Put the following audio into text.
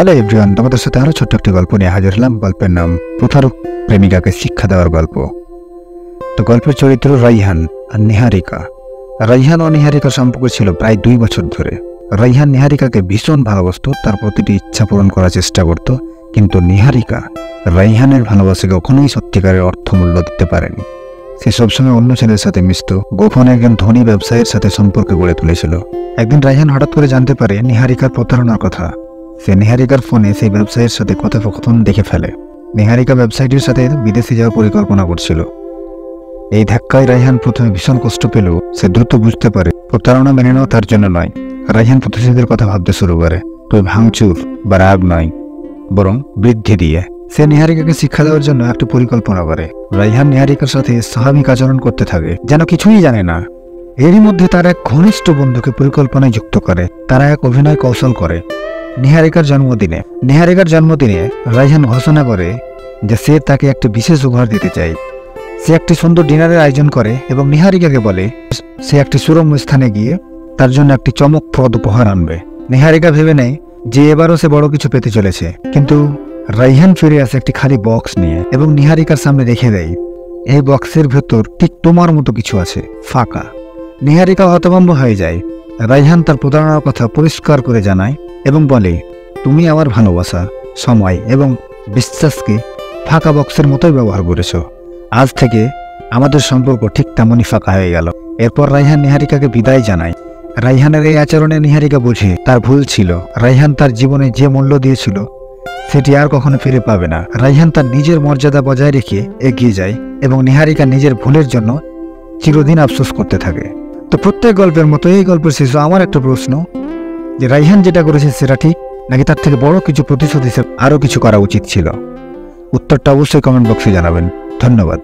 Hello everyone, তোমাদের সাথে আরো ছোট্ট একটি গল্প নিয়ে হাজির হলাম। গল্পের নাম প্রতারক প্রেমিকাকে শিক্ষা দেওয়ার গল্প। তো গল্পের চরিত্র রাইহান আর নিহারিকা। রাইহান ও নিহারিকার সম্পর্ক ছিল প্রায় 2 বছর ধরে। রাইহান নিহারিকাকে ভীষণ ভালোবাসত, তার প্রতিটি ইচ্ছা পূরণ করার চেষ্টা করত, কিন্তু নিহারিকা রাইহানের ভালোবাসাকে কখনোই সত্যিকারের অর্থমূল্য দিতে পারেনি। সে সবসময় অন্য ছেলের সাথে মিশত, গোপনে একজন ধনী ব্যবসায়ীর সাথে সম্পর্ক গড়ে তুলেছিল। একদিন রাইহান হঠাৎ করে জানতে পারে নিহারিকার প্রতারণার কথা। সে নিহারিকার ফোনে সেই ব্যবসায়ীর সাথে কথোপকথন দেখে ফেলে। নিহারিকা ব্যবসায়ীটির সাথে বিদেশে যাওয়ার পরিকল্পনা করছিল। এই ধাক্কায় রাইহান প্রথমে ভীষণ কষ্ট পেলেও সে দ্রুত বুঝতে পারে প্রতারণা মেনে নেওয়া তার জন্য নয়। রাইহান প্রতিশোধের কথা ভাবতে শুরু করে, তবে ভাঙচুর বা রাগ নয়, বরং বৃদ্ধি দিয়ে। সে নিহারিকাকে শিক্ষা দেওয়ার জন্য একটি পরিকল্পনা করে। রাইহান নিহারিকার সাথে স্বাভাবিক আচরণ করতে থাকে, যেন কিছুই জানে না। এরই মধ্যে তার এক ঘনিষ্ঠ বন্ধুকে পরিকল্পনায় যুক্ত করে। তারা এক অভিনয় কৌশল করে। নিহারিকার জন্মদিনে রাইহান ঘোষণা করে যে সে তাকে একটি বিশেষ উপহার দিতে চায়। সে একটি সুন্দর ডিনারের আয়োজন করে এবং নিহারিকাকে বলে সে একটি সুরম্য স্থানে গিয়ে তার জন্য একটি চমকপ্রদ উপহার আনবে। নিহারিকা ভেবে নেয় যে এবারও সে বড় কিছু পেতে চলেছে, কিন্তু রাইহান ফিরে আসে একটি খালি বক্স নিয়ে এবং নিহারিকার সামনে রেখে দেয়। এই বক্সের ভেতর ঠিক তোমার মতো কিছু আছে, ফাঁকা। নিহারিকা হতভম্ব হয়ে যায়। রাইহান তার প্রতারণার কথা পরিষ্কার করে জানায় এবং বলে, তুমি আমার ভালোবাসা, সময় এবং বিশ্বাসকে ফাঁকা বক্সের মতোই ব্যবহার করেছ। আজ থেকে আমাদের সম্পর্ক ঠিক তেমনই ফাঁকা হয়ে গেল। এরপর রাইহান নিহারিকাকে বিদায় জানায়। রাইহানের এই আচরণে নিহারিকা বোঝে তার ভুল ছিল। রাইহান তার জীবনে যে মূল্য দিয়েছিল সেটি আর কখনো ফিরে পাবে না। রাইহান তার নিজের মর্যাদা বজায় রেখে এগিয়ে যায় এবং নিহারিকা নিজের ভুলের জন্য চিরদিন আফসোস করতে থাকে। তো প্রত্যেক গল্পের মতো এই গল্পের শেষে আমার একটা প্রশ্ন, যে রাইহান যেটা করেছে সেটা ঠিক, নাকি তার থেকে বড় কিছু প্রতিশোধ হিসেবে আরও কিছু করা উচিত ছিল? উত্তরটা অবশ্যই কমেন্ট বক্সে জানাবেন। ধন্যবাদ।